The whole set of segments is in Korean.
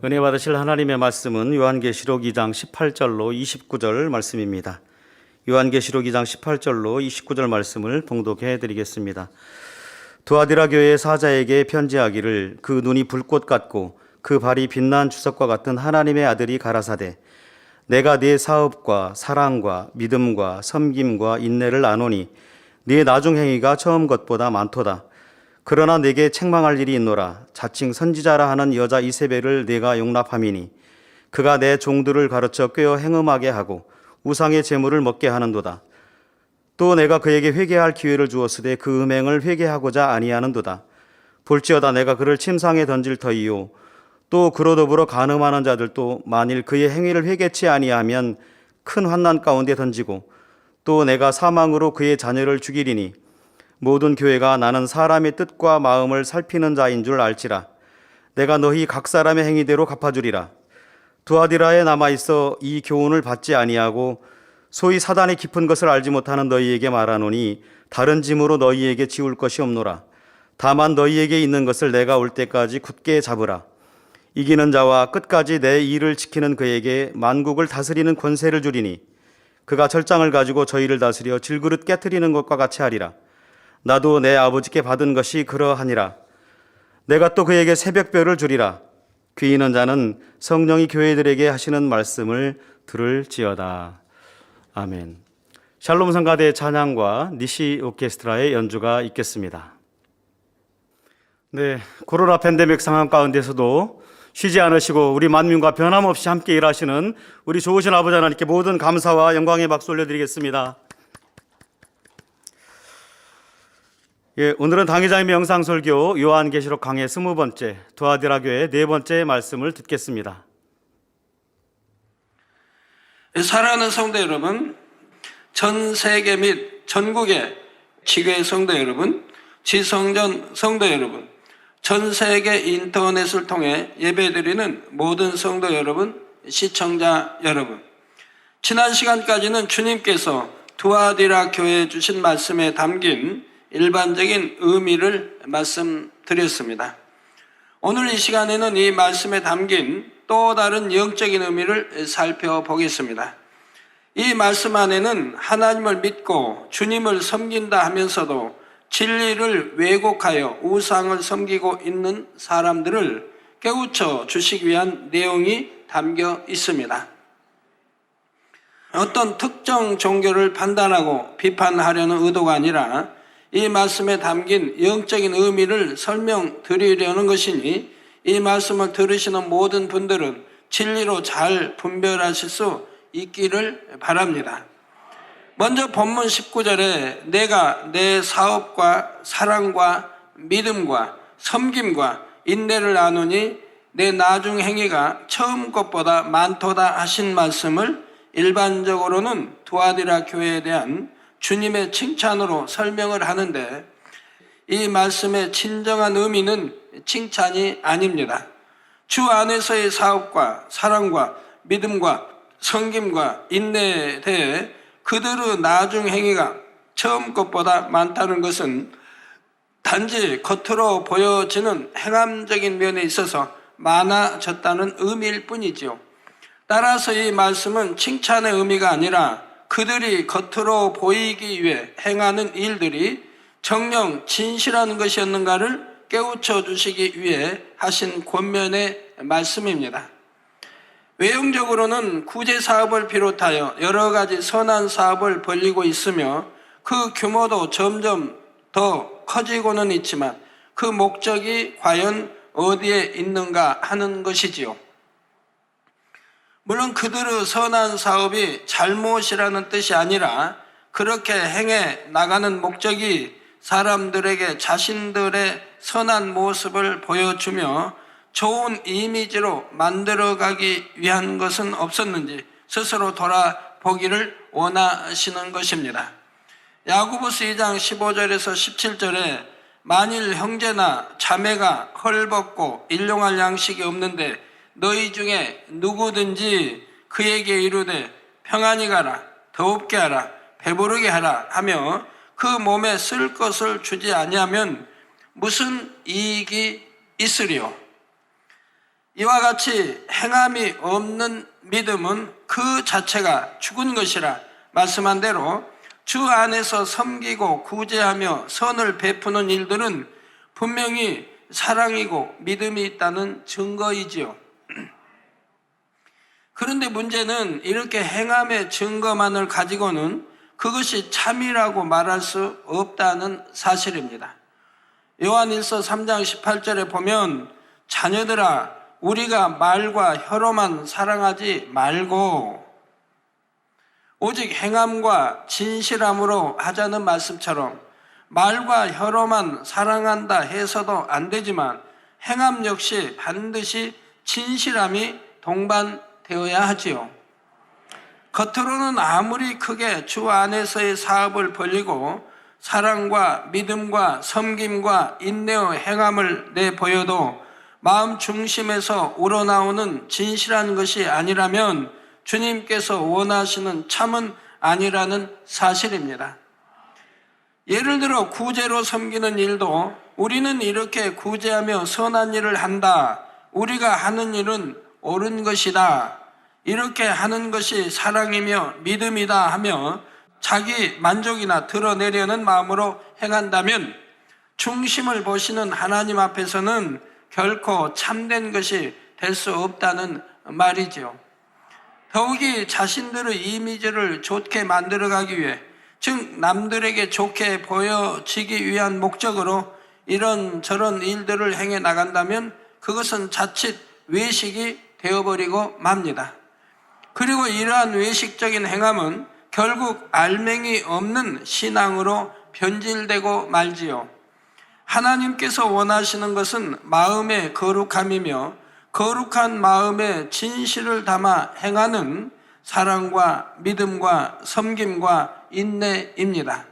은혜 받으실 하나님의 말씀은 요한계시록 2장 18절로 29절 말씀입니다. 요한계시록 2장 18절로 29절 말씀을 봉독해 드리겠습니다. 두아디라 교회의 사자에게 편지하기를 그 눈이 불꽃 같고 그 발이 빛난 주석과 같은 하나님의 아들이 가라사대 내가 네 사업과 사랑과 믿음과 섬김과 인내를 아노니 네 나중 행위가 처음 것보다 많도다. 그러나 내게 책망할 일이 있노라. 자칭 선지자라 하는 여자 이세벨을 내가 용납함이니 그가 내 종들을 가르쳐 꾀어 행음하게 하고 우상의 제물을 먹게 하는도다. 또 내가 그에게 회개할 기회를 주었으되 그 음행을 회개하고자 아니하는도다. 볼지어다 내가 그를 침상에 던질 터이요 또 그로 더불어 간음하는 자들도 만일 그의 행위를 회개치 아니하면 큰 환난 가운데 던지고 또 내가 사망으로 그의 자녀를 죽이리니 모든 교회가 나는 사람의 뜻과 마음을 살피는 자인 줄 알지라. 내가 너희 각 사람의 행위대로 갚아주리라. 두아디라에 남아있어 이 교훈을 받지 아니하고 소위 사단의 깊은 것을 알지 못하는 너희에게 말하노니 다른 짐으로 너희에게 지울 것이 없노라. 다만 너희에게 있는 것을 내가 올 때까지 굳게 잡으라. 이기는 자와 끝까지 내 일을 지키는 그에게 만국을 다스리는 권세를 주리니 그가 철장을 가지고 저희를 다스려 질그릇 깨트리는 것과 같이 하리라. 나도 내 아버지께 받은 것이 그러하니라. 내가 또 그에게 새벽별을 주리라. 귀 있는 자는 성령이 교회들에게 하시는 말씀을 들을지어다. 아멘. 샬롬 성가대의 찬양과 니시 오케스트라의 연주가 있겠습니다. 네, 코로나 팬데믹 상황 가운데서도 쉬지 않으시고 우리 만민과 변함없이 함께 일하시는 우리 좋으신 아버지 하나님께 모든 감사와 영광의 박수 올려드리겠습니다. 예, 오늘은 당회장님의 영상설교 요한계시록 강해 20번째 두아디라 교회 4번째 말씀을 듣겠습니다. 사랑하는 성도 여러분, 전 세계 및 전국의 지교회 성도 여러분, 지성전 성도 여러분, 전 세계 인터넷을 통해 예배드리는 모든 성도 여러분, 시청자 여러분, 지난 시간까지는 주님께서 두아디라 교회에 주신 말씀에 담긴 일반적인 의미를 말씀드렸습니다. 오늘 이 시간에는 이 말씀에 담긴 또 다른 영적인 의미를 살펴보겠습니다. 이 말씀 안에는 하나님을 믿고 주님을 섬긴다 하면서도 진리를 왜곡하여 우상을 섬기고 있는 사람들을 깨우쳐 주시기 위한 내용이 담겨 있습니다. 어떤 특정 종교를 판단하고 비판하려는 의도가 아니라 이 말씀에 담긴 영적인 의미를 설명드리려는 것이니 이 말씀을 들으시는 모든 분들은 진리로 잘 분별하실 수 있기를 바랍니다. 먼저 본문 19절에 내가 내 사업과 사랑과 믿음과 섬김과 인내를 나누니 내 나중 행위가 처음 것보다 많도다 하신 말씀을 일반적으로는 두아디라 교회에 대한 주님의 칭찬으로 설명을 하는데 이 말씀의 진정한 의미는 칭찬이 아닙니다. 주 안에서의 사업과 사랑과 믿음과 섬김과 인내에 대해 그들의 나중 행위가 처음 것보다 많다는 것은 단지 겉으로 보여지는 행함적인 면에 있어서 많아졌다는 의미일 뿐이지요. 따라서 이 말씀은 칭찬의 의미가 아니라 그들이 겉으로 보이기 위해 행하는 일들이 정녕 진실한 것이었는가를 깨우쳐 주시기 위해 하신 권면의 말씀입니다. 외형적으로는 구제 사업을 비롯하여 여러 가지 선한 사업을 벌이고 있으며 그 규모도 점점 더 커지고는 있지만 그 목적이 과연 어디에 있는가 하는 것이지요. 물론 그들의 선한 사업이 잘못이라는 뜻이 아니라 그렇게 행해 나가는 목적이 사람들에게 자신들의 선한 모습을 보여주며 좋은 이미지로 만들어가기 위한 것은 없었는지 스스로 돌아보기를 원하시는 것입니다. 야고보서 2장 15절에서 17절에 만일 형제나 자매가 헐벗고 일용할 양식이 없는데 너희 중에 누구든지 그에게 이르되 평안히 가라, 더웁게 하라, 배부르게 하라 하며 그 몸에 쓸 것을 주지 아니하면 무슨 이익이 있으리요? 이와 같이 행함이 없는 믿음은 그 자체가 죽은 것이라 말씀한 대로 주 안에서 섬기고 구제하며 선을 베푸는 일들은 분명히 사랑이고 믿음이 있다는 증거이지요. 그런데 문제는 이렇게 행함의 증거만을 가지고는 그것이 참이라고 말할 수 없다는 사실입니다. 요한일서 3장 18절에 보면 자녀들아 우리가 말과 혀로만 사랑하지 말고 오직 행함과 진실함으로 하자는 말씀처럼 말과 혀로만 사랑한다 해서도 안 되지만 행함 역시 반드시 진실함이 동반되어야 하지요. 겉으로는 아무리 크게 주 안에서의 사업을 벌리고 사랑과 믿음과 섬김과 인내의 행함을 내보여도 마음 중심에서 우러나오는 진실한 것이 아니라면 주님께서 원하시는 참은 아니라는 사실입니다. 예를 들어 구제로 섬기는 일도 우리는 이렇게 구제하며 선한 일을 한다. 우리가 하는 일은 옳은 것이다. 이렇게 하는 것이 사랑이며 믿음이다 하며 자기 만족이나 드러내려는 마음으로 행한다면 중심을 보시는 하나님 앞에서는 결코 참된 것이 될 수 없다는 말이지요. 더욱이 자신들의 이미지를 좋게 만들어가기 위해, 즉 남들에게 좋게 보여지기 위한 목적으로 이런저런 일들을 행해 나간다면 그것은 자칫 외식이 되어버리고 맙니다. 그리고 이러한 외식적인 행함은 결국 알맹이 없는 신앙으로 변질되고 말지요. 하나님께서 원하시는 것은 마음의 거룩함이며 거룩한 마음에 진실을 담아 행하는 사랑과 믿음과 섬김과 인내입니다.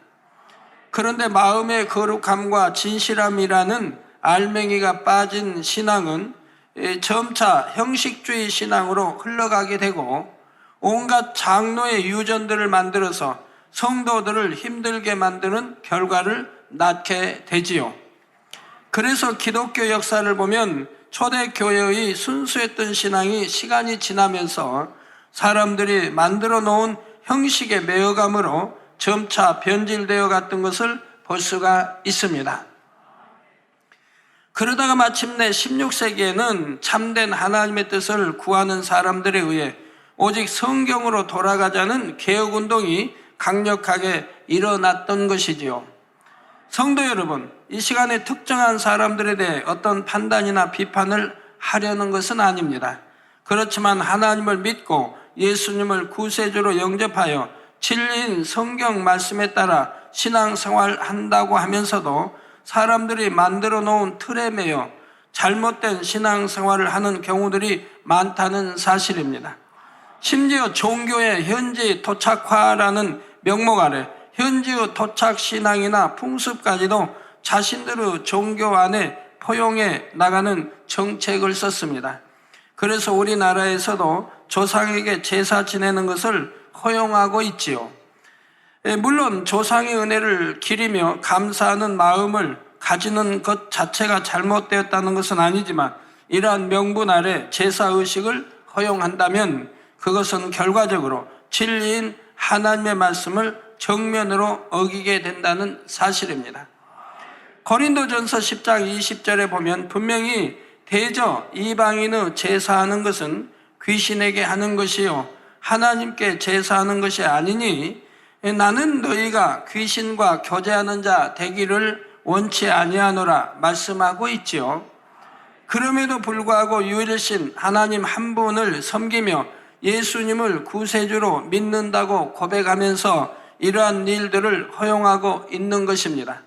그런데 마음의 거룩함과 진실함이라는 알맹이가 빠진 신앙은 점차 형식주의 신앙으로 흘러가게 되고 온갖 장로의 유전들을 만들어서 성도들을 힘들게 만드는 결과를 낳게 되지요. 그래서 기독교 역사를 보면 초대교회의 순수했던 신앙이 시간이 지나면서 사람들이 만들어 놓은 형식에 매여감으로 점차 변질되어 갔던 것을 볼 수가 있습니다. 그러다가 마침내 16세기에는 참된 하나님의 뜻을 구하는 사람들에 의해 오직 성경으로 돌아가자는 개혁운동이 강력하게 일어났던 것이지요. 성도 여러분, 이 시간에 특정한 사람들에 대해 어떤 판단이나 비판을 하려는 것은 아닙니다. 그렇지만 하나님을 믿고 예수님을 구세주로 영접하여 진리인 성경 말씀에 따라 신앙생활 한다고 하면서도 사람들이 만들어 놓은 틀에 매여 잘못된 신앙생활을 하는 경우들이 많다는 사실입니다. 심지어 종교의 현지 토착화라는 명목 아래 현지의 토착신앙이나 풍습까지도 자신들의 종교 안에 포용해 나가는 정책을 썼습니다. 그래서 우리나라에서도 조상에게 제사 지내는 것을 허용하고 있지요. 물론 조상의 은혜를 기리며 감사하는 마음을 가지는 것 자체가 잘못되었다는 것은 아니지만 이러한 명분 아래 제사의식을 허용한다면 그것은 결과적으로 진리인 하나님의 말씀을 정면으로 어기게 된다는 사실입니다. 고린도전서 10장 20절에 보면 분명히 대저 이방인의 제사하는 것은 귀신에게 하는 것이요 하나님께 제사하는 것이 아니니 나는 너희가 귀신과 교제하는 자 되기를 원치 아니하노라 말씀하고 있지요. 그럼에도 불구하고 유일신 하나님 한 분을 섬기며 예수님을 구세주로 믿는다고 고백하면서 이러한 일들을 허용하고 있는 것입니다.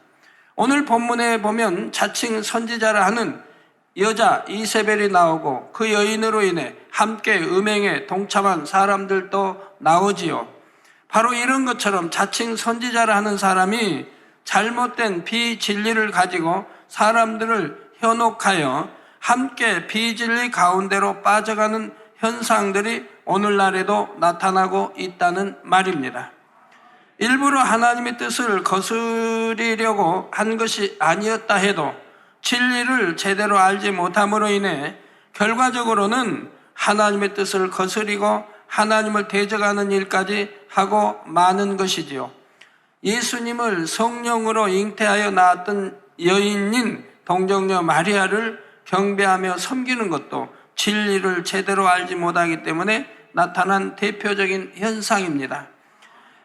오늘 본문에 보면 자칭 선지자라 하는 여자 이세벨이 나오고 그 여인으로 인해 함께 음행에 동참한 사람들도 나오지요. 바로 이런 것처럼 자칭 선지자라 하는 사람이 잘못된 비진리를 가지고 사람들을 현혹하여 함께 비진리 가운데로 빠져가는 현상들이 오늘날에도 나타나고 있다는 말입니다. 일부러 하나님의 뜻을 거스리려고 한 것이 아니었다 해도 진리를 제대로 알지 못함으로 인해 결과적으로는 하나님의 뜻을 거스리고 하나님을 대적하는 일까지 하고 마는 것이지요. 예수님을 성령으로 잉태하여 낳았던 여인인 동정녀 마리아를 경배하며 섬기는 것도 진리를 제대로 알지 못하기 때문에 나타난 대표적인 현상입니다.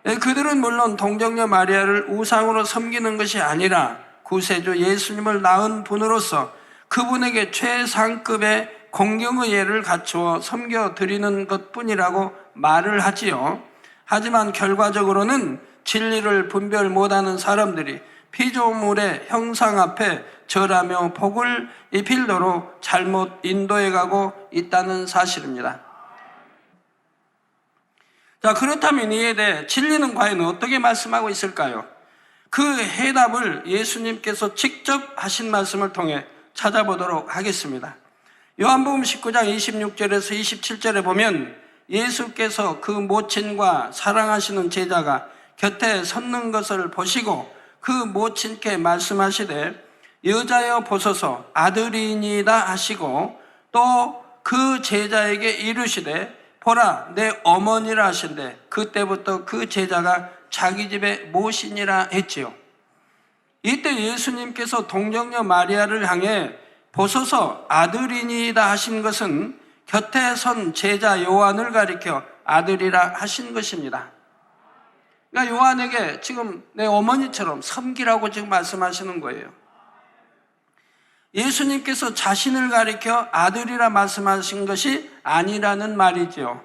그들은 물론 동정녀 마리아를 우상으로 섬기는 것이 아니라 구세주 예수님을 낳은 분으로서 그분에게 최상급의 공경의 예를 갖추어 섬겨드리는 것뿐이라고 말을 하지요. 하지만 결과적으로는 진리를 분별 못하는 사람들이 피조물의 형상 앞에 절하며 복을 입힐도로 잘못 인도해가고 있다는 사실입니다. 자, 그렇다면 이에 대해 진리는 과연 어떻게 말씀하고 있을까요? 그 해답을 예수님께서 직접 하신 말씀을 통해 찾아보도록 하겠습니다. 요한복음 19장 26절에서 27절에 보면 예수께서 그 모친과 사랑하시는 제자가 곁에 섰는 것을 보시고 그 모친께 말씀하시되 여자여 보소서 아들이니이다 하시고 또 그 제자에게 이르시되 보라 내 어머니라 하신대 그때부터 그 제자가 자기 집에 모시니라 했지요. 이때 예수님께서 동정녀 마리아를 향해 보소서 아들이니이다 하신 것은 곁에 선 제자 요한을 가리켜 아들이라 하신 것입니다. 그러니까 요한에게 지금 내 어머니처럼 섬기라고 지금 말씀하시는 거예요. 예수님께서 자신을 가리켜 아들이라 말씀하신 것이 아니라는 말이지요.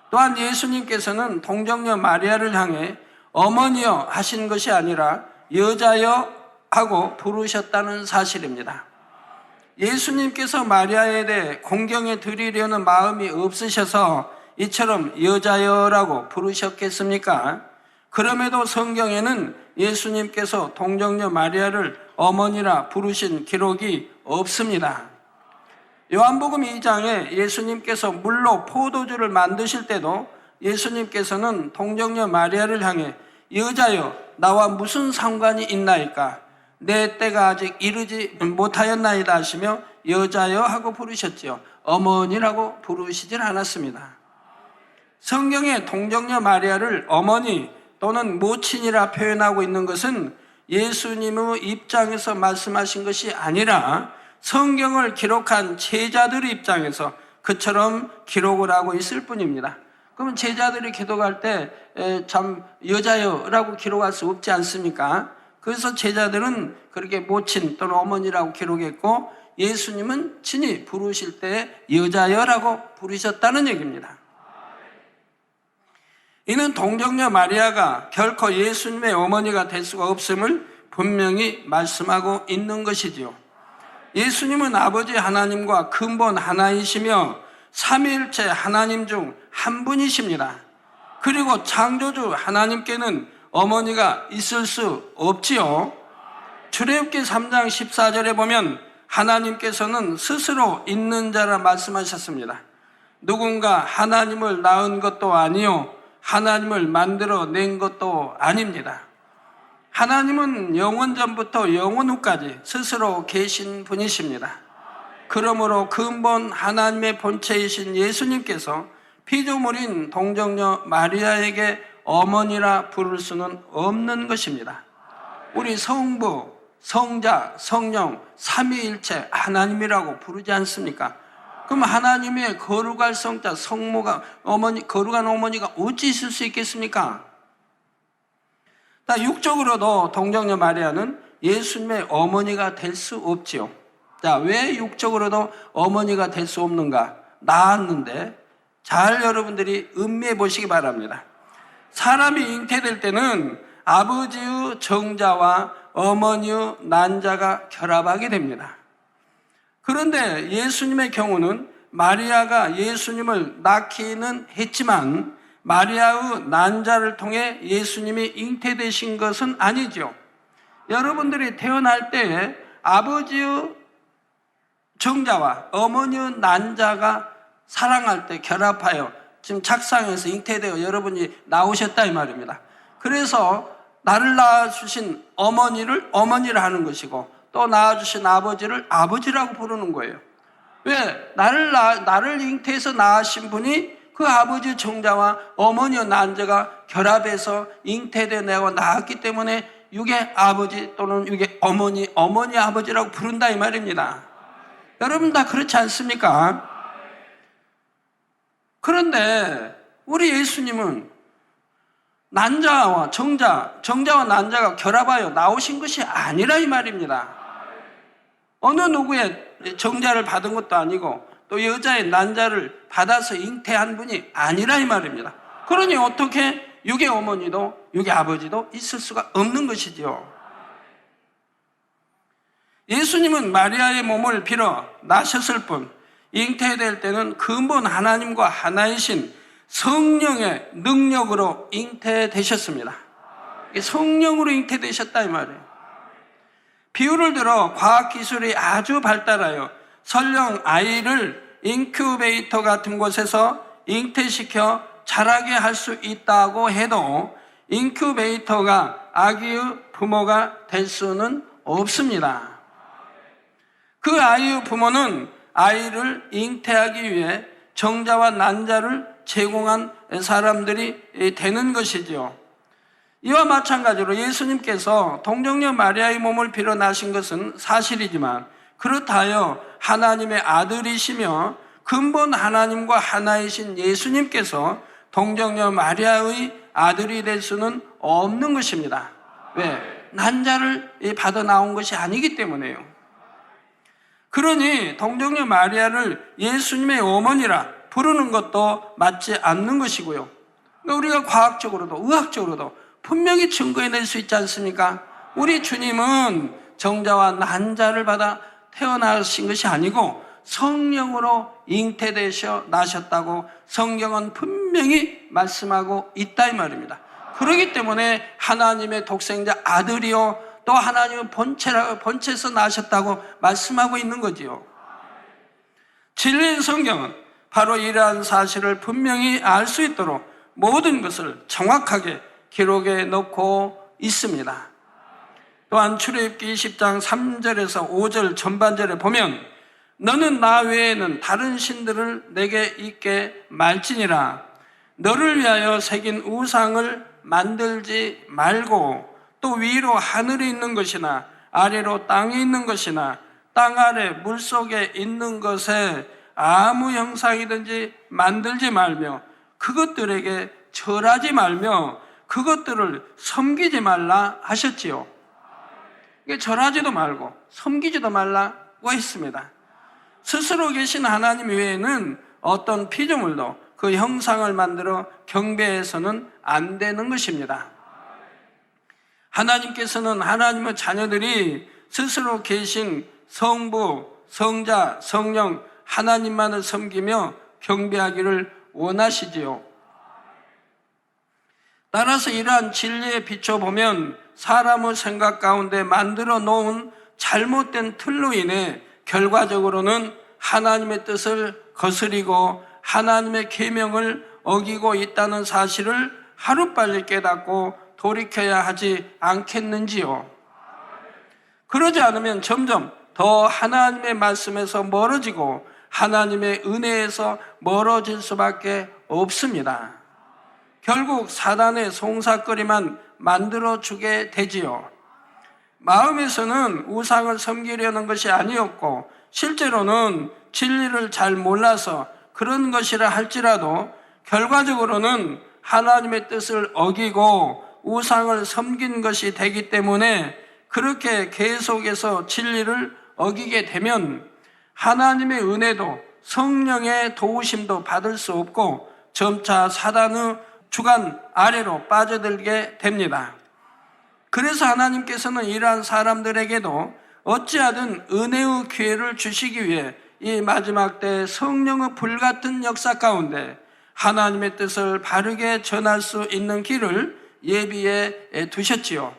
또한 예수님께서는 동정녀 마리아를 향해 어머니여 하신 것이 아니라 여자여 하고 부르셨다는 사실입니다. 예수님께서 마리아에 대해 공경해 드리려는 마음이 없으셔서 이처럼 여자여라고 부르셨겠습니까? 그럼에도 성경에는 예수님께서 동정녀 마리아를 어머니라 부르신 기록이 없습니다. 요한복음 2장에 예수님께서 물로 포도주를 만드실 때도 예수님께서는 동정녀 마리아를 향해 여자여 나와 무슨 상관이 있나이까 내 때가 아직 이르지 못하였나이다 하시며 여자여 하고 부르셨지요. 어머니라고 부르시질 않았습니다. 성경에 동정녀 마리아를 어머니 또는 모친이라 표현하고 있는 것은 예수님의 입장에서 말씀하신 것이 아니라 성경을 기록한 제자들의 입장에서 그처럼 기록을 하고 있을 뿐입니다. 그러면 제자들이 기도할 때 참 여자여라고 기록할 수 없지 않습니까? 그래서 제자들은 그렇게 모친 또는 어머니라고 기록했고 예수님은 친히 부르실 때 여자여라고 부르셨다는 얘기입니다. 이는 동정녀 마리아가 결코 예수님의 어머니가 될 수가 없음을 분명히 말씀하고 있는 것이지요. 예수님은 아버지 하나님과 근본 하나이시며 삼위일체 하나님 중 한 분이십니다. 그리고 창조주 하나님께는 어머니가 있을 수 없지요. 출애굽기 3장 14절에 보면 하나님께서는 스스로 있는 자라 말씀하셨습니다. 누군가 하나님을 낳은 것도 아니요 하나님을 만들어낸 것도 아닙니다. 하나님은 영원 전부터 영원 후까지 스스로 계신 분이십니다. 그러므로 근본 하나님의 본체이신 예수님께서 피조물인 동정녀 마리아에게 어머니라 부를 수는 없는 것입니다. 우리 성부, 성자, 성령, 삼위일체 하나님이라고 부르지 않습니까? 그럼 하나님의 거룩할 성자, 성모가 어머니, 거룩한 어머니가 어찌 있을 수 있겠습니까? 육적으로도 동정녀 마리아는 예수님의 어머니가 될 수 없지요. 자, 왜 육적으로도 어머니가 될 수 없는가? 낳았는데 잘 여러분들이 음미해 보시기 바랍니다. 사람이 잉태될 때는 아버지의 정자와 어머니의 난자가 결합하게 됩니다. 그런데 예수님의 경우는 마리아가 예수님을 낳기는 했지만 마리아의 난자를 통해 예수님이 잉태되신 것은 아니죠. 여러분들이 태어날 때 아버지의 정자와 어머니의 난자가 사랑할 때 결합하여 지금 착상해서 잉태되어 여러분이 나오셨다 이 말입니다. 그래서 나를 낳아주신 어머니를 어머니라 하는 것이고 또 낳아주신 아버지를 아버지라고 부르는 거예요. 왜? 나를 잉태해서 낳으신 분이 그 아버지 정자와 어머니의 난자가 결합해서 잉태되어 내가 낳았기 때문에 육의 아버지 또는 육의 어머니 아버지라고 부른다 이 말입니다. 여러분 다 그렇지 않습니까? 그런데 우리 예수님은 난자와 정자와 난자가 결합하여 나오신 것이 아니라 이 말입니다. 어느 누구의 정자를 받은 것도 아니고 또 여자의 난자를 받아서 잉태한 분이 아니라 이 말입니다. 그러니 어떻게 육의 어머니도 육의 아버지도 있을 수가 없는 것이지요. 예수님은 마리아의 몸을 빌어 나셨을 뿐 잉태될 때는 근본 하나님과 하나이신 성령의 능력으로 잉태되셨습니다. 성령으로 잉태되셨다 이 말이에요. 비유를 들어 과학기술이 아주 발달하여 설령 아이를 인큐베이터 같은 곳에서 잉태시켜 자라게 할 수 있다고 해도 인큐베이터가 아기의 부모가 될 수는 없습니다. 그 아이의 부모는 아이를 잉태하기 위해 정자와 난자를 제공한 사람들이 되는 것이지요. 이와 마찬가지로 예수님께서 동정녀 마리아의 몸을 빌어 나신 것은 사실이지만 그렇다 하여 하나님의 아들이시며 근본 하나님과 하나이신 예수님께서 동정녀 마리아의 아들이 될 수는 없는 것입니다. 왜? 난자를 받아 나온 것이 아니기 때문에요. 그러니 동정녀 마리아를 예수님의 어머니라 부르는 것도 맞지 않는 것이고요. 우리가 과학적으로도 의학적으로도 분명히 증거해낼 수 있지 않습니까? 우리 주님은 정자와 난자를 받아 태어나신 것이 아니고 성령으로 잉태되셔 나셨다고 성경은 분명히 말씀하고 있다 이 말입니다. 그렇기 때문에 하나님의 독생자 아들이요 또 하나님의 본체에서 나셨다고 말씀하고 있는 거지요. 진리의 성경은 바로 이러한 사실을 분명히 알 수 있도록 모든 것을 정확하게 기록해 놓고 있습니다. 또한 출애굽기 20장 3절에서 5절 전반절에 보면 너는 나 외에는 다른 신들을 내게 있게 말지니라. 너를 위하여 새긴 우상을 만들지 말고 또 위로 하늘에 있는 것이나 아래로 땅에 있는 것이나 땅 아래 물속에 있는 것에 아무 형상이든지 만들지 말며 그것들에게 절하지 말며 그것들을 섬기지 말라 하셨지요. 절하지도 말고 섬기지도 말라고 했습니다. 스스로 계신 하나님 외에는 어떤 피조물도 그 형상을 만들어 경배해서는 안 되는 것입니다. 하나님께서는 하나님의 자녀들이 스스로 계신 성부, 성자, 성령 하나님만을 섬기며 경배하기를 원하시지요. 따라서 이러한 진리에 비춰보면 사람의 생각 가운데 만들어 놓은 잘못된 틀로 인해 결과적으로는 하나님의 뜻을 거스리고 하나님의 계명을 어기고 있다는 사실을 하루빨리 깨닫고 돌이켜야 하지 않겠는지요. 그러지 않으면 점점 더 하나님의 말씀에서 멀어지고 하나님의 은혜에서 멀어질 수밖에 없습니다. 결국 사단의 송사거리만 만들어주게 되지요. 마음에서는 우상을 섬기려는 것이 아니었고 실제로는 진리를 잘 몰라서 그런 것이라 할지라도 결과적으로는 하나님의 뜻을 어기고 우상을 섬긴 것이 되기 때문에 그렇게 계속해서 진리를 어기게 되면 하나님의 은혜도 성령의 도우심도 받을 수 없고 점차 사단의 주관 아래로 빠져들게 됩니다. 그래서 하나님께서는 이러한 사람들에게도 어찌하든 은혜의 기회를 주시기 위해 이 마지막 때 성령의 불같은 역사 가운데 하나님의 뜻을 바르게 전할 수 있는 길을 예비해 두셨지요.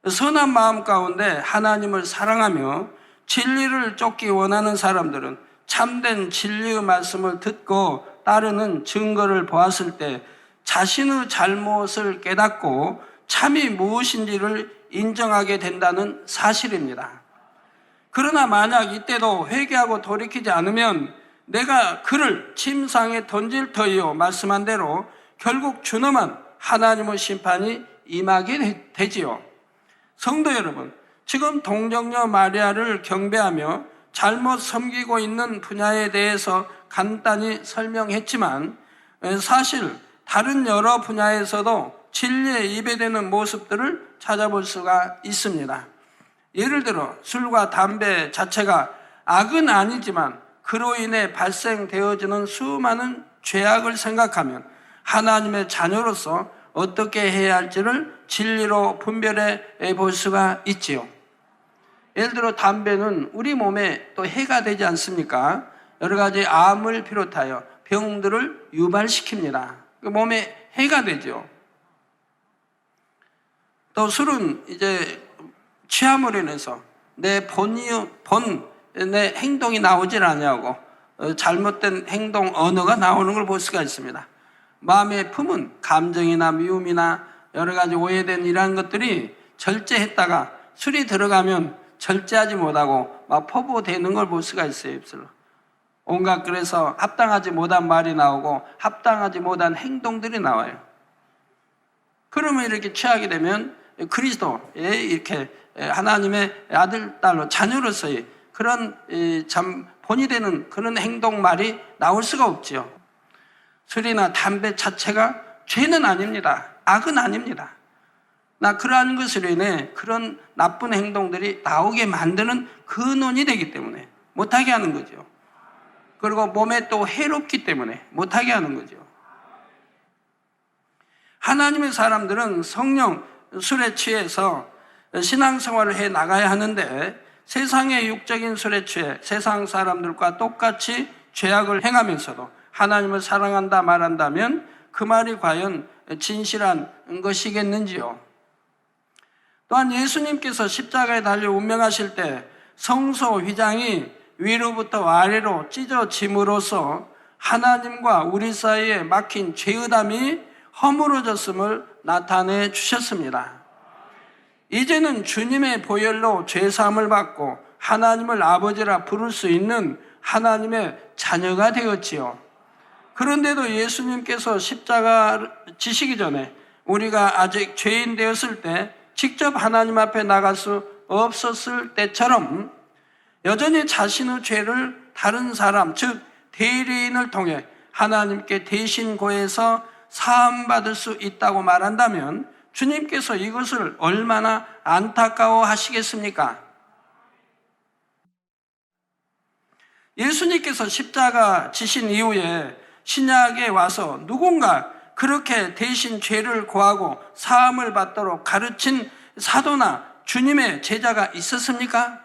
선한 마음 가운데 하나님을 사랑하며 진리를 쫓기 원하는 사람들은 참된 진리의 말씀을 듣고 따르는 증거를 보았을 때 자신의 잘못을 깨닫고 참이 무엇인지를 인정하게 된다는 사실입니다. 그러나 만약 이때도 회개하고 돌이키지 않으면 내가 그를 침상에 던질 터이요 말씀한 대로 결국 준엄한 하나님의 심판이 임하게 되지요. 성도 여러분, 지금 동정녀 마리아를 경배하며 잘못 섬기고 있는 분야에 대해서 간단히 설명했지만 사실 다른 여러 분야에서도 진리에 예배되는 모습들을 찾아볼 수가 있습니다. 예를 들어 술과 담배 자체가 악은 아니지만 그로 인해 발생되어지는 수많은 죄악을 생각하면 하나님의 자녀로서 어떻게 해야 할지를 진리로 분별해 볼 수가 있지요. 예를 들어 담배는 우리 몸에 또 해가 되지 않습니까? 여러 가지 암을 비롯하여 병들을 유발시킵니다. 몸에 해가 되죠. 또 술은 이제 취함으로 인해서 내 행동이 나오질 않냐고 잘못된 행동 언어가 나오는 걸 볼 수가 있습니다. 마음의 품은 감정이나 미움이나 여러 가지 오해된 이러한 것들이 절제했다가 술이 들어가면 절제하지 못하고 막 포보되는 걸 볼 수가 있어요. 입술로. 온갖 그래서 합당하지 못한 말이 나오고 합당하지 못한 행동들이 나와요. 그러면 이렇게 취하게 되면 그리스도의 이렇게 하나님의 아들, 딸로 자녀로서의 그런 참 본이 되는 그런 행동 말이 나올 수가 없지요. 술이나 담배 자체가 죄는 아닙니다. 악은 아닙니다. 그러한 것으로 인해 그런 나쁜 행동들이 나오게 만드는 근원이 되기 때문에 못하게 하는 거죠. 그리고 몸에 또 해롭기 때문에 못하게 하는 거죠. 하나님의 사람들은 성령 술에 취해서 신앙생활을 해 나가야 하는데 세상의 육적인 술에 취해 세상 사람들과 똑같이 죄악을 행하면서도 하나님을 사랑한다 말한다면 그 말이 과연 진실한 것이겠는지요. 또한 예수님께서 십자가에 달려 운명하실 때 성소 휘장이 위로부터 아래로 찢어짐으로써 하나님과 우리 사이에 막힌 죄의담이 허물어졌음을 나타내 주셨습니다. 이제는 주님의 보혈로 죄사함을 받고 하나님을 아버지라 부를 수 있는 하나님의 자녀가 되었지요. 그런데도 예수님께서 십자가 지시기 전에 우리가 아직 죄인 되었을 때 직접 하나님 앞에 나갈 수 없었을 때처럼 여전히 자신의 죄를 다른 사람, 즉 대리인을 통해 하나님께 대신 고해서 사함받을 수 있다고 말한다면 주님께서 이것을 얼마나 안타까워 하시겠습니까? 예수님께서 십자가 지신 이후에 신약에 와서 누군가 그렇게 대신 죄를 고하고 사함을 받도록 가르친 사도나 주님의 제자가 있었습니까?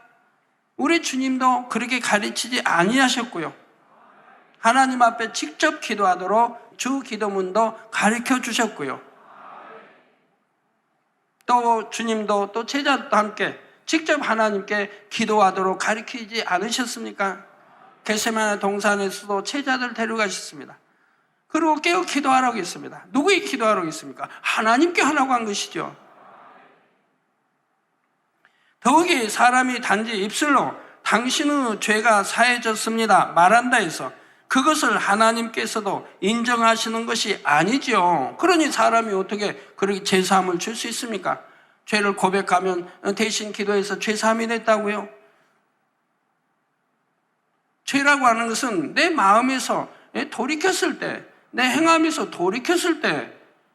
우리 주님도 그렇게 가르치지 아니하셨고요. 하나님 앞에 직접 기도하도록 주 기도문도 가르쳐 주셨고요. 또 주님도 또 제자도 함께 직접 하나님께 기도하도록 가르치지 않으셨습니까? 겟세마네 동산에서도 제자들 데려가셨습니다. 그리고 깨어 기도하라고 했습니다. 누구에게 기도하라고 했습니까? 하나님께 하라고 한 것이죠. 더욱이 사람이 단지 입술로 당신의 죄가 사해졌습니다 말한다 해서 그것을 하나님께서도 인정하시는 것이 아니죠. 그러니 사람이 어떻게 그렇게 죄사함을 줄 수 있습니까? 죄를 고백하면 대신 기도해서 죄사함이 됐다고요? 죄라고 하는 것은 내 마음에서 돌이켰을 때, 내 행함에서 돌이켰을 때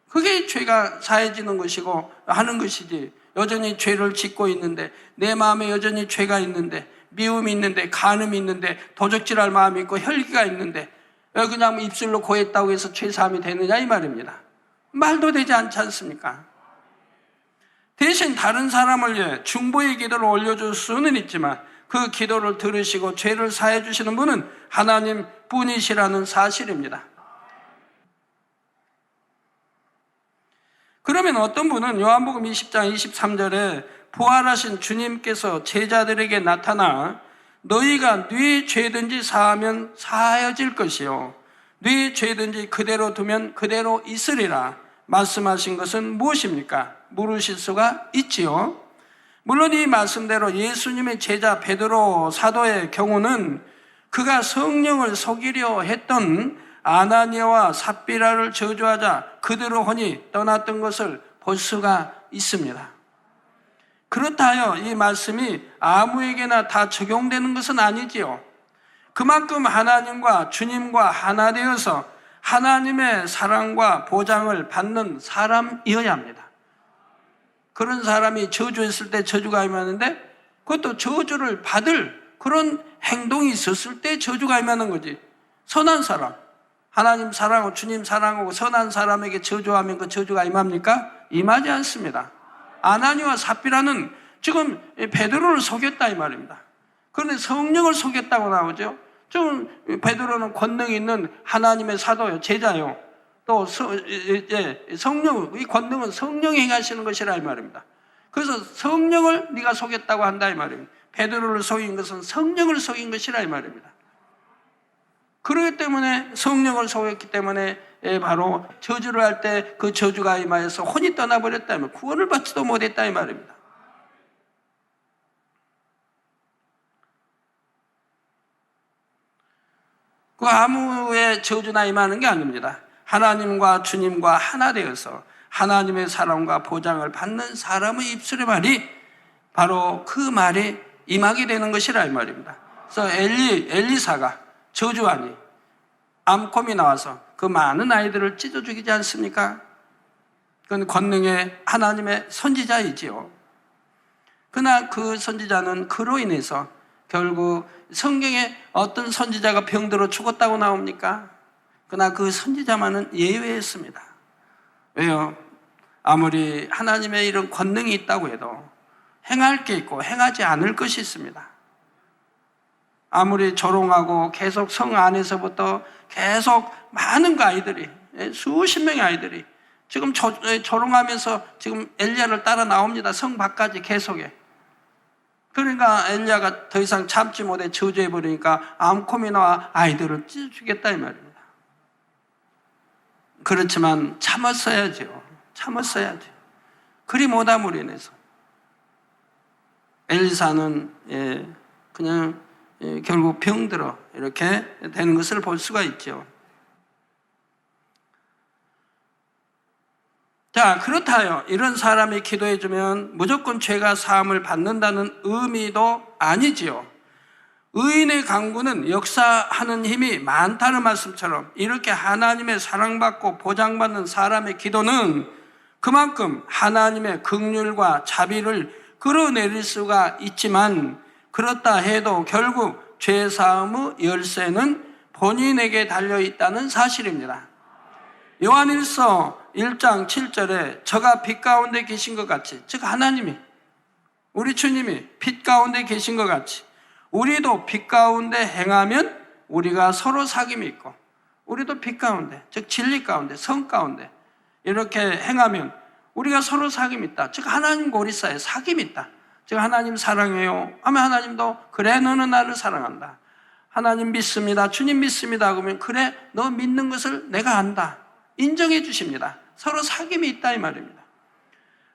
그게 죄가 사해지는 것이고 하는 것이지, 여전히 죄를 짓고 있는데, 내 마음에 여전히 죄가 있는데, 미움이 있는데, 간음이 있는데, 도적질할 마음이 있고 혈기가 있는데 그냥 입술로 고했다고 해서 죄사함이 되느냐 이 말입니다. 말도 되지 않지 않습니까? 대신 다른 사람을 위해 중보의 기도를 올려줄 수는 있지만 그 기도를 들으시고 죄를 사해 주시는 분은 하나님 뿐이시라는 사실입니다. 그러면 어떤 분은 요한복음 20장 23절에 부활하신 주님께서 제자들에게 나타나 너희가 네 죄든지 사하면 사하여질 것이요 네 죄든지 그대로 두면 그대로 있으리라 말씀하신 것은 무엇입니까? 물으실 수가 있지요. 물론 이 말씀대로 예수님의 제자 베드로 사도의 경우는 그가 성령을 속이려 했던 아나니아와 삽비라를 저주하자 그대로 혼이 떠났던 것을 볼 수가 있습니다. 그렇다 하여 이 말씀이 아무에게나 다 적용되는 것은 아니지요. 그만큼 하나님과 주님과 하나 되어서 하나님의 사랑과 보장을 받는 사람이어야 합니다. 그런 사람이 저주했을 때 저주가 임하는데 그것도 저주를 받을 그런 행동이 있었을 때 저주가 임하는 거지. 선한 사람, 하나님 사랑하고 주님 사랑하고 선한 사람에게 저주하면 그 저주가 임합니까? 임하지 않습니다. 아나니와 삽비라는 지금 베드로를 속였다 이 말입니다. 그런데 성령을 속였다고 나오죠. 좀 베드로는 권능이 있는 하나님의 사도요, 제자요. 또 성령, 이 권능은 성령이 행하시는 것이라 이 말입니다. 그래서 성령을 네가 속였다고 한다 이 말입니다. 베드로를 속인 것은 성령을 속인 것이라 이 말입니다. 그렇기 때문에 성령을 속였기 때문에 바로 저주를 할 때 그 저주가 임하여서 혼이 떠나버렸다면 구원을 받지도 못했다 이 말입니다. 그 아무의 저주나 임하는 게 아닙니다. 하나님과 주님과 하나 되어서 하나님의 사랑과 보장을 받는 사람의 입술의 말이 바로 그 말이 임하게 되는 것이라 이 말입니다. 그래서 엘리사가 저주하니 암콤이 나와서 그 많은 아이들을 찢어 죽이지 않습니까? 그건 권능의 하나님의 선지자이지요. 그러나 그 선지자는 그로 인해서 결국 성경에 어떤 선지자가 병들어 죽었다고 나옵니까? 그러나 그 선지자만은 예외였습니다. 왜요? 아무리 하나님의 이런 권능이 있다고 해도 행할 게 있고 행하지 않을 것이 있습니다. 아무리 조롱하고 계속 성 안에서부터 계속 많은 그 아이들이, 수십 명의 아이들이 지금 조롱하면서 지금 엘리야를 따라 나옵니다. 성 밖까지 계속해. 그러니까 엘리야가 더 이상 참지 못해 저주해버리니까 암콤이 나와 아이들을 찢어 죽겠다 이 말입니다. 그렇지만 참았어야죠. 참았어야죠. 그리 못함으로 인해서 엘리사는 그냥 결국 병들어 이렇게 되는 것을 볼 수가 있죠. 자, 그렇다요. 이런 사람이 기도해주면 무조건 죄가 사함을 받는다는 의미도 아니지요. 의인의 강구는 역사하는 힘이 많다는 말씀처럼 이렇게 하나님의 사랑받고 보장받는 사람의 기도는 그만큼 하나님의 긍휼과 자비를 끌어내릴 수가 있지만 그렇다 해도 결국 죄사함의 열쇠는 본인에게 달려있다는 사실입니다. 요한일서 1장 7절에 저가 빛 가운데 계신 것 같이, 즉 하나님이, 우리 주님이 빛 가운데 계신 것 같이 우리도 빛 가운데 행하면 우리가 서로 사귐이 있고, 우리도 빛 가운데, 즉 진리 가운데, 성 가운데 이렇게 행하면 우리가 서로 사귐이 있다. 즉 하나님과 우리 사이에 사귐이 있다. 즉 하나님 사랑해요 하면 하나님도 그래 너는 나를 사랑한다. 하나님 믿습니다. 주님 믿습니다. 그러면 그래 너 믿는 것을 내가 안다. 인정해 주십니다. 서로 사귐이 있다 이 말입니다.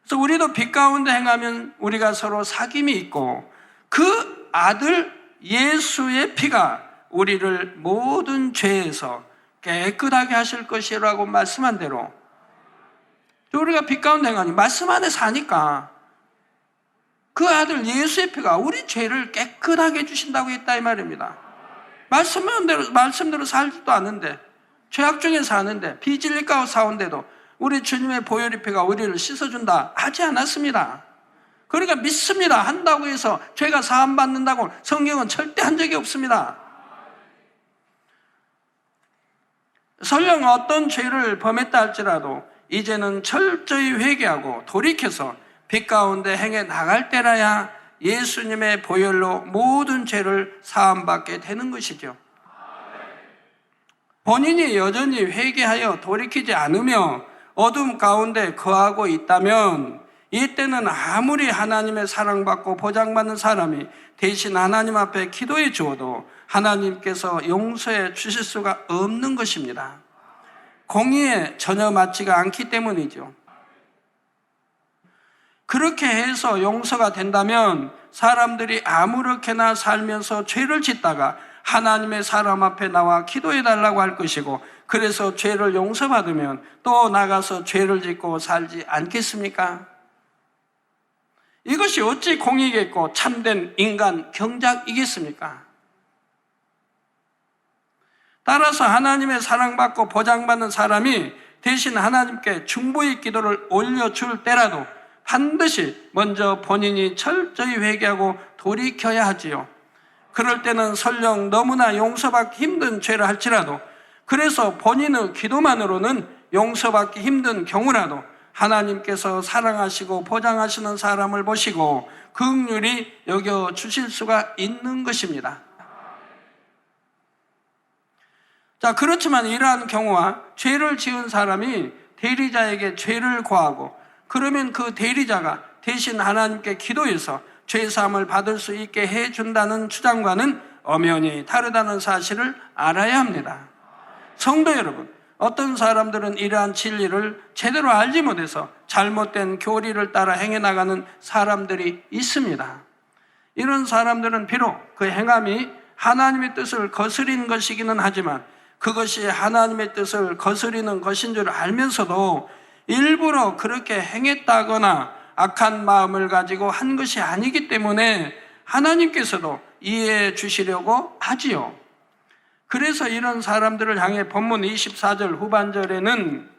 그래서 우리도 빛 가운데 행하면 우리가 서로 사귐이 있고 그 아들 예수의 피가 우리를 모든 죄에서 깨끗하게 하실 것이라고 말씀한 대로 우리가 빛 가운데 행하니 말씀 안에 사니까 그 아들 예수의 피가 우리 죄를 깨끗하게 해주신다고 했다 이 말입니다. 말씀대로 살지도 않는데 죄악 중에 사는데 비진리 가운데 사는데도 우리 주님의 보혈의 피가 우리를 씻어준다 하지 않았습니다. 그러니까 믿습니다 한다고 해서 죄가 사함받는다고 성경은 절대 한 적이 없습니다. 설령 어떤 죄를 범했다 할지라도 이제는 철저히 회개하고 돌이켜서 빛 가운데 행해 나갈 때라야 예수님의 보혈로 모든 죄를 사함받게 되는 것이죠. 본인이 여전히 회개하여 돌이키지 않으며 어둠 가운데 거하고 있다면 이때는 아무리 하나님의 사랑받고 보장받는 사람이 대신 하나님 앞에 기도해 주어도 하나님께서 용서해 주실 수가 없는 것입니다. 공의에 전혀 맞지가 않기 때문이죠. 그렇게 해서 용서가 된다면 사람들이 아무렇게나 살면서 죄를 짓다가 하나님의 사람 앞에 나와 기도해 달라고 할 것이고, 그래서 죄를 용서받으면 또 나가서 죄를 짓고 살지 않겠습니까? 이것이 어찌 공의겠고 참된 인간 경작이겠습니까? 따라서 하나님의 사랑받고 보장받는 사람이 대신 하나님께 중보의 기도를 올려줄 때라도 반드시 먼저 본인이 철저히 회개하고 돌이켜야 하지요. 그럴 때는 설령 너무나 용서받기 힘든 죄를 할지라도, 그래서 본인의 기도만으로는 용서받기 힘든 경우라도 하나님께서 사랑하시고 보장하시는 사람을 보시고 긍휼히 여겨 주실 수가 있는 것입니다. 자, 그렇지만 이러한 경우와 죄를 지은 사람이 대리자에게 죄를 고하고, 그러면 그 대리자가 대신 하나님께 기도해서 죄사함을 받을 수 있게 해준다는 주장과는 엄연히 다르다는 사실을 알아야 합니다. 성도 여러분, 어떤 사람들은 이러한 진리를 제대로 알지 못해서 잘못된 교리를 따라 행해나가는 사람들이 있습니다. 이런 사람들은 비록 그 행함이 하나님의 뜻을 거스린 것이기는 하지만 그것이 하나님의 뜻을 거스리는 것인 줄 알면서도 일부러 그렇게 행했다거나 악한 마음을 가지고 한 것이 아니기 때문에 하나님께서도 이해해 주시려고 하지요. 그래서 이런 사람들을 향해 본문 24절 후반절에는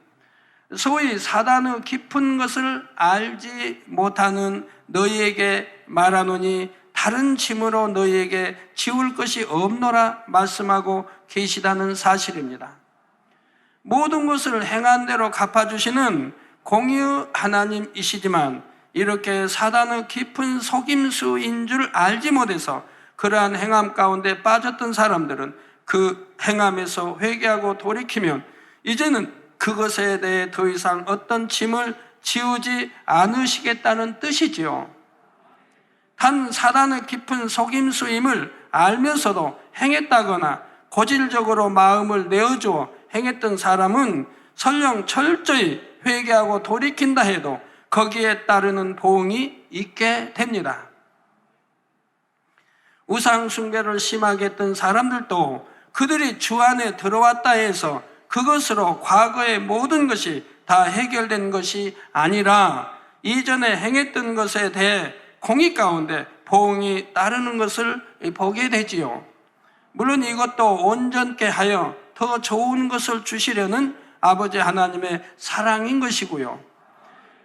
소위 사단의 깊은 것을 알지 못하는 너희에게 말하노니 다른 짐으로 너희에게 지울 것이 없노라 말씀하고 계시다는 사실입니다. 모든 것을 행한 대로 갚아주시는 공의의 하나님이시지만 이렇게 사단의 깊은 속임수인 줄 알지 못해서 그러한 행함 가운데 빠졌던 사람들은 그 행함에서 회개하고 돌이키면 이제는 그것에 대해 더 이상 어떤 짐을 지우지 않으시겠다는 뜻이지요. 단 사단의 깊은 속임수임을 알면서도 행했다거나 고질적으로 마음을 내어주어 행했던 사람은 설령 철저히 회개하고 돌이킨다 해도 거기에 따르는 보응이 있게 됩니다. 우상 숭배를 심하게 했던 사람들도 그들이 주 안에 들어왔다 해서 그것으로 과거의 모든 것이 다 해결된 것이 아니라 이전에 행했던 것에 대해 공의 가운데 보응이 따르는 것을 보게 되지요. 물론 이것도 온전케 하여 더 좋은 것을 주시려는 아버지 하나님의 사랑인 것이고요.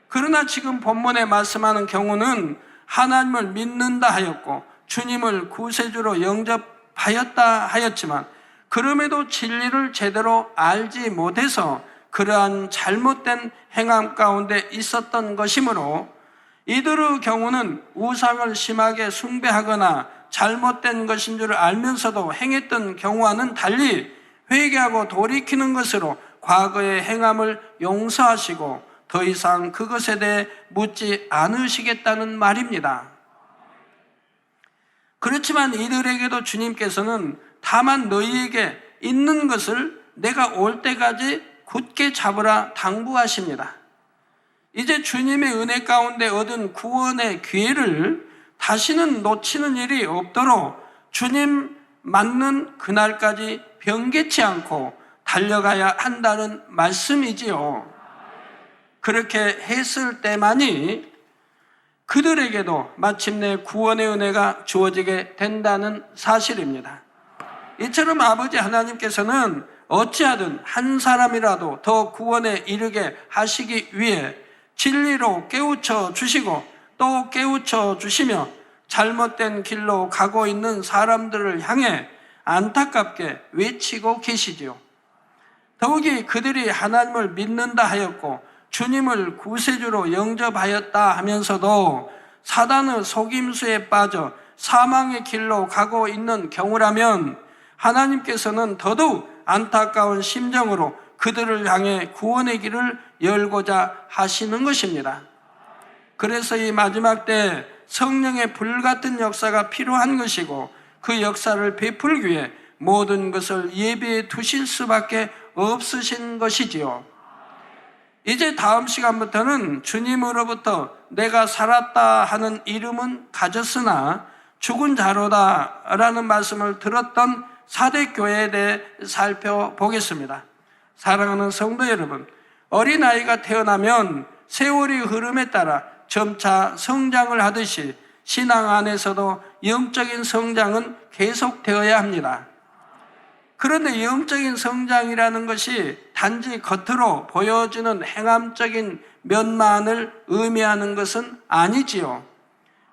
그러나 지금 본문에 말씀하는 경우는 하나님을 믿는다 하였고 주님을 구세주로 영접하였다 하였지만 그럼에도 진리를 제대로 알지 못해서 그러한 잘못된 행함 가운데 있었던 것이므로 이들의 경우는 우상을 심하게 숭배하거나 잘못된 것인 줄 알면서도 행했던 경우와는 달리 회개하고 돌이키는 것으로 과거의 행함을 용서하시고 더 이상 그것에 대해 묻지 않으시겠다는 말입니다. 그렇지만 이들에게도 주님께서는 다만 너희에게 있는 것을 내가 올 때까지 굳게 잡으라 당부하십니다. 이제 주님의 은혜 가운데 얻은 구원의 기회를 다시는 놓치는 일이 없도록 주님 맞는 그날까지 변개치 않고 달려가야 한다는 말씀이지요. 그렇게 했을 때만이 그들에게도 마침내 구원의 은혜가 주어지게 된다는 사실입니다. 이처럼 아버지 하나님께서는 어찌하든 한 사람이라도 더 구원에 이르게 하시기 위해 진리로 깨우쳐 주시고 또 깨우쳐 주시며 잘못된 길로 가고 있는 사람들을 향해 안타깝게 외치고 계시지요. 더욱이 그들이 하나님을 믿는다 하였고 주님을 구세주로 영접하였다 하면서도 사단의 속임수에 빠져 사망의 길로 가고 있는 경우라면 하나님께서는 더더욱 안타까운 심정으로 그들을 향해 구원의 길을 열고자 하시는 것입니다. 그래서 이 마지막 때 성령의 불같은 역사가 필요한 것이고 그 역사를 베풀기 위해 모든 것을 예비해 두실 수밖에 없으신 것이지요. 이제 다음 시간부터는 주님으로부터 내가 살았다 하는 이름은 가졌으나 죽은 자로다라는 말씀을 들었던 사대 교회에 대해 살펴보겠습니다. 사랑하는 성도 여러분, 어린아이가 태어나면 세월이 흐름에 따라 점차 성장을 하듯이 신앙 안에서도 영적인 성장은 계속되어야 합니다. 그런데 영적인 성장이라는 것이 단지 겉으로 보여지는 행함적인 면만을 의미하는 것은 아니지요.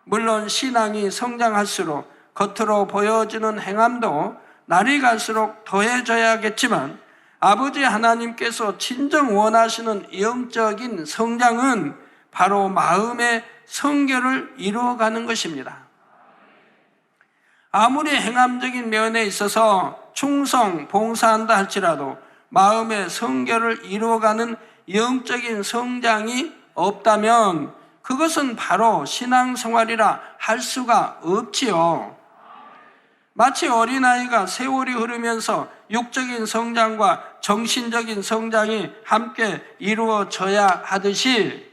물론 신앙이 성장할수록 겉으로 보여지는 행함도 날이 갈수록 더해져야겠지만 아버지 하나님께서 진정 원하시는 영적인 성장은 바로 마음의 성결을 이루어가는 것입니다. 아무리 행함적인 면에 있어서 충성, 봉사한다 할지라도 마음의 성결을 이루어가는 영적인 성장이 없다면 그것은 바로 신앙생활이라 할 수가 없지요. 마치 어린아이가 세월이 흐르면서 육적인 성장과 정신적인 성장이 함께 이루어져야 하듯이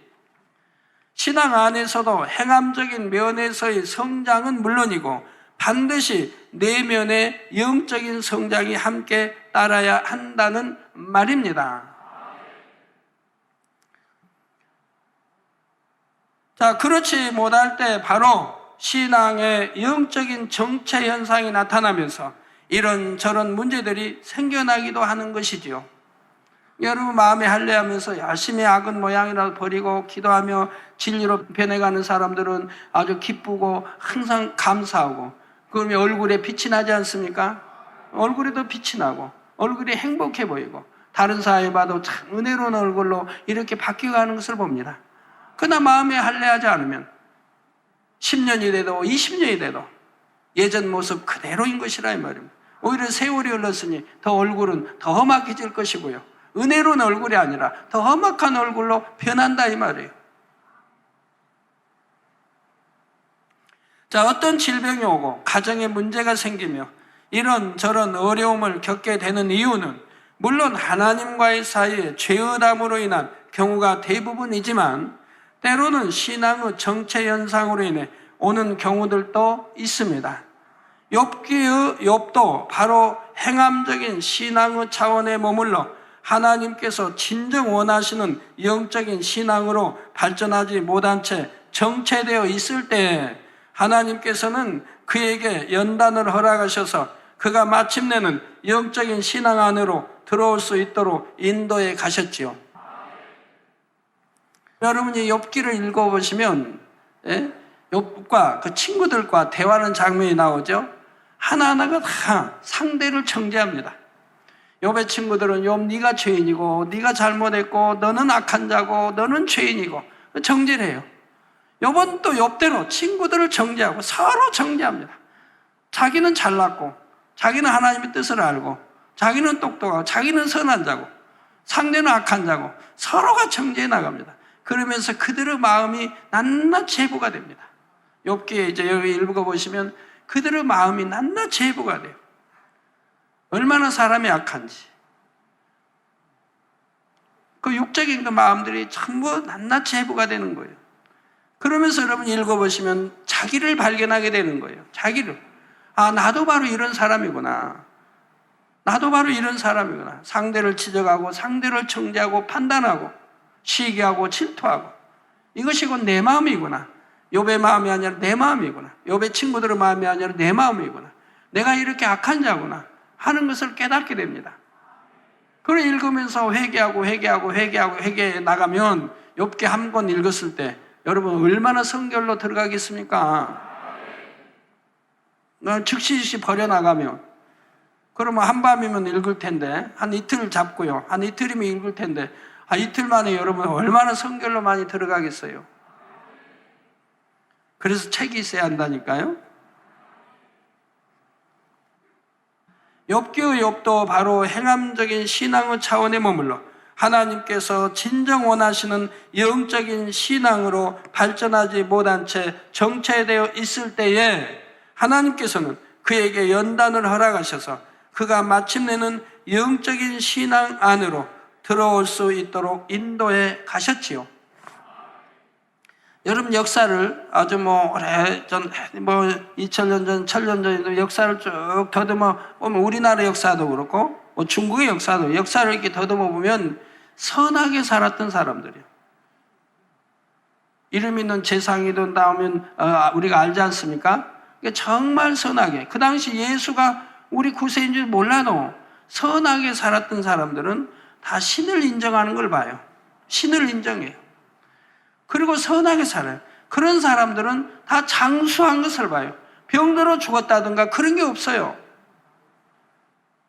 신앙 안에서도 행함적인 면에서의 성장은 물론이고 반드시 내면의 영적인 성장이 함께 따라야 한다는 말입니다. 자, 그렇지 못할 때 바로 신앙의 영적인 정체 현상이 나타나면서 이런저런 문제들이 생겨나기도 하는 것이지요. 여러분 마음에 할례하면서 열심히 악은 모양이라도 버리고 기도하며 진리로 변해가는 사람들은 아주 기쁘고 항상 감사하고 그러면 얼굴에 빛이 나지 않습니까? 얼굴에도 빛이 나고 얼굴이 행복해 보이고 다른 사회 봐도 참 은혜로운 얼굴로 이렇게 바뀌어가는 것을 봅니다. 그러나 마음에 할례하지 않으면 10년이 돼도 20년이 돼도 예전 모습 그대로인 것이라 이 말입니다. 오히려 세월이 흘렀으니 더 얼굴은 더 험악해질 것이고요. 은혜로운 얼굴이 아니라 더 험악한 얼굴로 변한다 이 말이에요. 자, 어떤 질병이 오고 가정에 문제가 생기며 이런저런 어려움을 겪게 되는 이유는 물론 하나님과의 사이에 죄의담으로 인한 경우가 대부분이지만 때로는 신앙의 정체 현상으로 인해 오는 경우들도 있습니다. 욥기의 욥도 바로 행함적인 신앙의 차원에 머물러 하나님께서 진정 원하시는 영적인 신앙으로 발전하지 못한 채 정체되어 있을 때 하나님께서는 그에게 연단을 허락하셔서 그가 마침내는 영적인 신앙 안으로 들어올 수 있도록 인도해 가셨지요. 여러분이 욥기를 읽어보시면 욥과 그 친구들과 대화하는 장면이 나오죠. 하나하나가 다 상대를 정죄합니다. 욥의 친구들은 욥 네가 죄인이고 네가 잘못했고 너는 악한 자고 너는 죄인이고 정죄를 해요. 욥은 또 욥대로 친구들을 정죄하고 서로 정죄합니다. 자기는 잘났고 자기는 하나님의 뜻을 알고 자기는 똑똑하고 자기는 선한 자고 상대는 악한 자고 서로가 정죄해 나갑니다. 그러면서 그들의 마음이 낱낱이 회부가 됩니다. 욥기에 이제 여기 읽어보시면 그들의 마음이 낱낱이 회부가 돼요. 얼마나 사람이 악한지 그 육적인 그 마음들이 전부 낱낱이 회부가 되는 거예요. 그러면서 여러분 읽어보시면 자기를 발견하게 되는 거예요. 자기를. 아, 나도 바로 이런 사람이구나. 나도 바로 이런 사람이구나. 상대를 지적하고 상대를 정죄하고 판단하고 시기하고 질투하고 이것이 곧 내 마음이구나. 욥의 마음이 아니라 내 마음이구나. 욥의 친구들의 마음이 아니라 내 마음이구나. 내가 이렇게 악한 자구나 하는 것을 깨닫게 됩니다. 그걸 읽으면서 회개해 나가면 욥기 한 권 읽었을 때 여러분 얼마나 성결로 들어가겠습니까? 즉시 버려나가면 그러면 한밤이면 읽을 텐데 한 이틀 잡고요. 한 이틀이면 읽을 텐데 이틀 만에 여러분 얼마나 성결로 많이 들어가겠어요? 그래서 책이 있어야 한다니까요. 욥기의 욥도 바로 행함적인 신앙의 차원에 머물러 하나님께서 진정 원하시는 영적인 신앙으로 발전하지 못한 채 정체되어 있을 때에 하나님께서는 그에게 연단을 허락하셔서 그가 마침내는 영적인 신앙 안으로 들어올 수 있도록 인도해 가셨지요. 여러분 역사를 아주 오래전 2000년 전, 1000년 전에도 역사를 쭉 더듬어 보면 우리나라 역사도 그렇고 중국의 역사도 역사를 이렇게 더듬어 보면 선하게 살았던 사람들이에요. 이름 있는 재상이든 나오면 우리가 알지 않습니까? 정말 선하게 그 당시 예수가 우리 구세인 줄 몰라도 선하게 살았던 사람들은 다 신을 인정하는 걸 봐요. 신을 인정해요. 그리고 선하게 살아요. 그런 사람들은 다 장수한 것을 봐요. 병들어 죽었다든가 그런 게 없어요.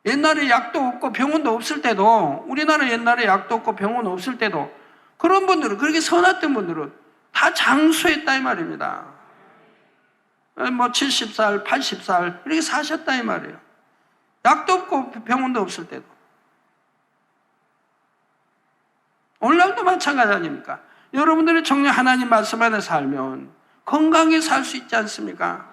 옛날에 약도 없고 병원도 없을 때도, 우리나라 옛날에 약도 없고 병원 없을 때도 그런 분들은, 그렇게 선했던 분들은 다 장수했다 이 말입니다. 70살, 80살 이렇게 사셨다 이 말이에요. 약도 없고 병원도 없을 때도. 오늘날도 마찬가지 아닙니까? 여러분들이 정녕 하나님 말씀 안에 살면 건강하게 살 수 있지 않습니까?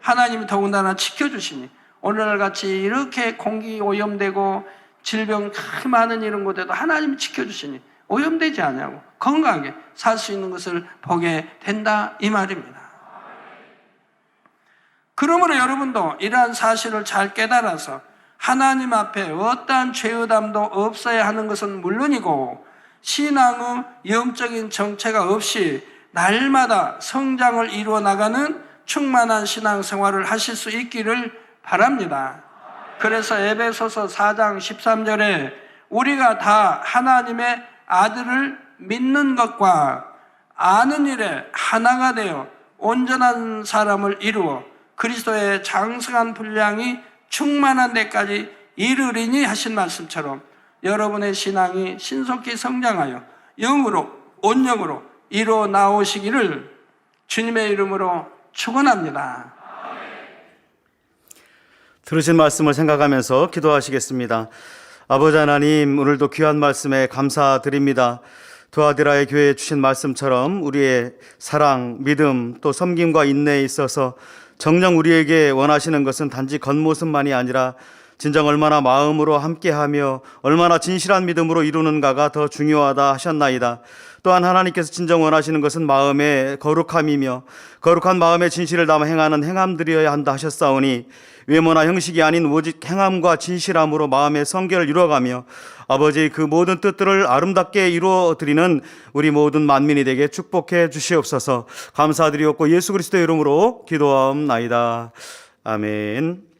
하나님이 더군다나 지켜주시니 오늘날 같이 이렇게 공기 오염되고 질병 많은 이런 곳에도 하나님이 지켜주시니 오염되지 않냐고 건강하게 살 수 있는 것을 보게 된다 이 말입니다. 그러므로 여러분도 이러한 사실을 잘 깨달아서 하나님 앞에 어떠한 죄의담도 없어야 하는 것은 물론이고 신앙의 영적인 정체가 없이 날마다 성장을 이루어 나가는 충만한 신앙생활을 하실 수 있기를 바랍니다. 그래서 에베소서 4장 13절에 우리가 다 하나님의 아들을 믿는 것과 아는 일에 하나가 되어 온전한 사람을 이루어 그리스도의 장성한 분량이 충만한 데까지 이르리니 하신 말씀처럼 여러분의 신앙이 신속히 성장하여 영으로 온영으로 이루어 나오시기를 주님의 이름으로 축원합니다. 들으신 말씀을 생각하면서 기도하시겠습니다. 아버지 하나님, 오늘도 귀한 말씀에 감사드립니다. 두아디라의 교회에 주신 말씀처럼 우리의 사랑, 믿음, 또 섬김과 인내에 있어서 정녕 우리에게 원하시는 것은 단지 겉모습만이 아니라 진정 얼마나 마음으로 함께하며 얼마나 진실한 믿음으로 이루는가가 더 중요하다 하셨나이다. 또한 하나님께서 진정 원하시는 것은 마음의 거룩함이며 거룩한 마음의 진실을 담아 행하는 행함들이어야 한다 하셨사오니 외모나 형식이 아닌 오직 행함과 진실함으로 마음의 성결을 이루어가며 아버지의 그 모든 뜻들을 아름답게 이루어드리는 우리 모든 만민이 되게 축복해 주시옵소서. 감사드리옵고 예수 그리스도의 이름으로 기도하옵나이다. 아멘.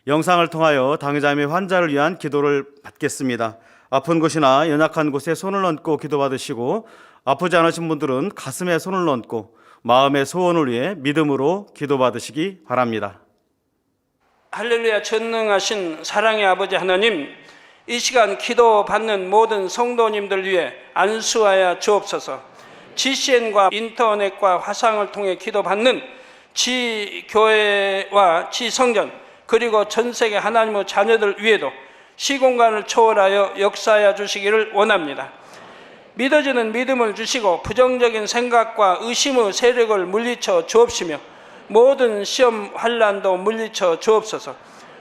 영상을 통하여 당의자님의 환자를 위한 기도를 받겠습니다. 아픈 곳이나 연약한 곳에 손을 얹고 기도받으시고 아프지 않으신 분들은 가슴에 손을 얹고 마음의 소원을 위해 믿음으로 기도받으시기 바랍니다. 할렐루야. 전능하신 사랑의 아버지 하나님, 이 시간 기도받는 모든 성도님들 위해 안수하여 주옵소서. GCN과 인터넷과 화상을 통해 기도받는 지교회와 지성전 그리고 전세계 하나님의 자녀들 위에도 시공간을 초월하여 역사하여 주시기를 원합니다. 믿어지는 믿음을 주시고 부정적인 생각과 의심의 세력을 물리쳐 주옵시며 모든 시험 환난도 물리쳐 주옵소서.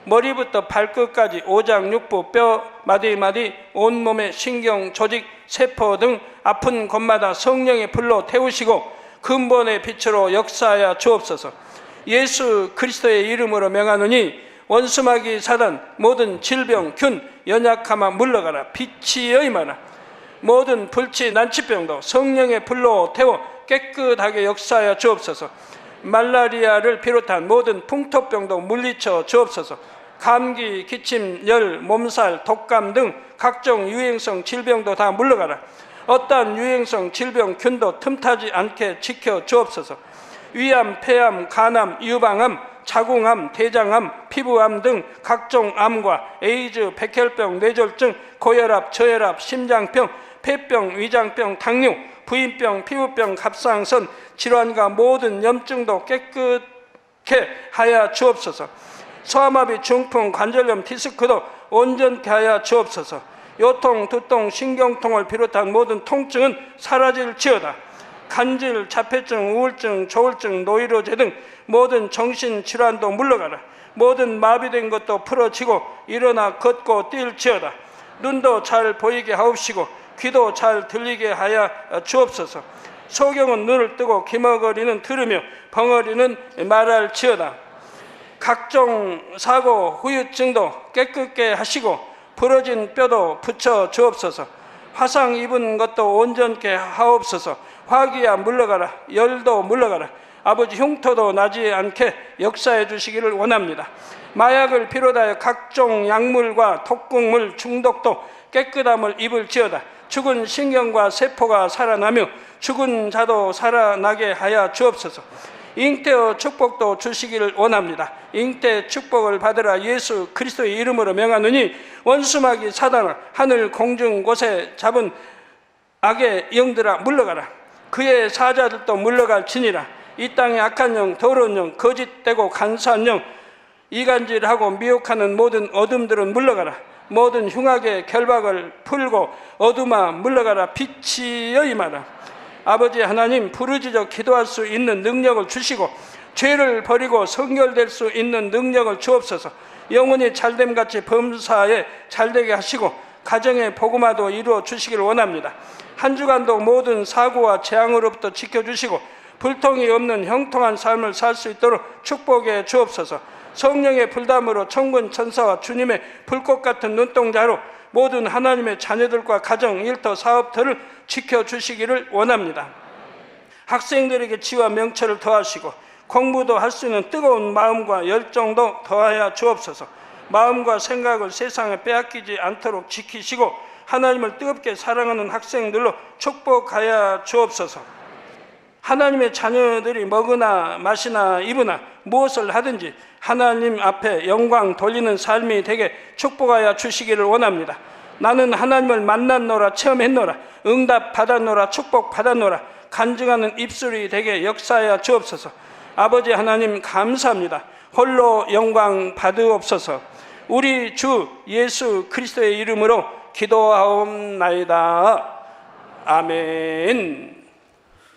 머리부터 발끝까지 오장육부 뼈 마디마디 온몸의 신경 조직 세포 등 아픈 곳마다 성령의 불로 태우시고 근본의 빛으로 역사하여 주옵소서. 예수 그리스도의 이름으로 명하노니 원수마귀 사단 모든 질병 균 연약함아 물러가라. 빛이 여임하라. 모든 불치 난치병도 성령의 불로 태워 깨끗하게 역사하여 주옵소서. 말라리아를 비롯한 모든 풍토병도 물리쳐 주옵소서. 감기, 기침, 열, 몸살, 독감 등 각종 유행성 질병도 다 물러가라. 어떠한 유행성 질병 균도 틈타지 않게 지켜 주옵소서. 위암, 폐암, 간암, 유방암, 자궁암, 대장암, 피부암 등 각종 암과 에이즈, 백혈병, 뇌졸중, 고혈압, 저혈압, 심장병, 폐병, 위장병, 당뇨, 부인병, 피부병, 갑상선 질환과 모든 염증도 깨끗게 하여 주옵소서. 소아마비, 중풍, 관절염, 디스크도 온전케 하여 주옵소서. 요통, 두통, 신경통을 비롯한 모든 통증은 사라질지어다. 간질, 자폐증, 우울증, 조울증, 노이로제 등 모든 정신질환도 물러가라. 모든 마비된 것도 풀어지고 일어나 걷고 뛸지어다. 눈도 잘 보이게 하옵시고 귀도 잘 들리게 하여 주옵소서. 소경은 눈을 뜨고 기머거리는 들으며 벙어리는 말할지어다. 각종 사고 후유증도 깨끗게 하시고 부러진 뼈도 붙여 주옵소서. 화상 입은 것도 온전케 하옵소서. 화기야 물러가라. 열도 물러가라. 아버지 흉터도 나지 않게 역사해 주시기를 원합니다. 마약을 비롯하여 각종 약물과 독극물 중독도 깨끗함을 입을지어다. 죽은 신경과 세포가 살아나며 죽은 자도 살아나게 하여 주옵소서. 잉태의 축복도 주시기를 원합니다. 잉태 축복을 받으라. 예수 그리스도의 이름으로 명하노니 원수마귀 사단아 하늘 공중 곳에 잡은 악의 영들아 물러가라. 그의 사자들도 물러갈지니라. 이 땅의 악한 영, 더러운 영, 거짓되고 간사한 영, 이간질하고 미혹하는 모든 어둠들은 물러가라. 모든 흉악의 결박을 풀고 어둠아 물러가라. 빛이여 임하라. 아버지 하나님, 부르짖어 기도할 수 있는 능력을 주시고 죄를 버리고 성결될 수 있는 능력을 주옵소서. 영혼이 잘됨같이 범사에 잘되게 하시고 가정의 복음화도 이루어 주시기를 원합니다. 한 주간도 모든 사고와 재앙으로부터 지켜주시고 불통이 없는 형통한 삶을 살 수 있도록 축복해 주옵소서. 성령의 불담으로 천군 천사와 주님의 불꽃 같은 눈동자로 모든 하나님의 자녀들과 가정, 일터, 사업터를 지켜주시기를 원합니다. 학생들에게 지와 명철을 더하시고 공부도 할 수 있는 뜨거운 마음과 열정도 더하여 주옵소서. 마음과 생각을 세상에 빼앗기지 않도록 지키시고 하나님을 뜨겁게 사랑하는 학생들로 축복하여 주옵소서. 하나님의 자녀들이 먹으나 마시나 입으나 무엇을 하든지 하나님 앞에 영광 돌리는 삶이 되게 축복하여 주시기를 원합니다. 나는 하나님을 만났노라, 체험했노라, 응답 받았노라, 축복 받았노라, 간증하는 입술이 되게 역사하여 주옵소서. 아버지 하나님 감사합니다. 홀로 영광 받으옵소서. 우리 주 예수 그리스도의 이름으로 기도하옵나이다. 아멘.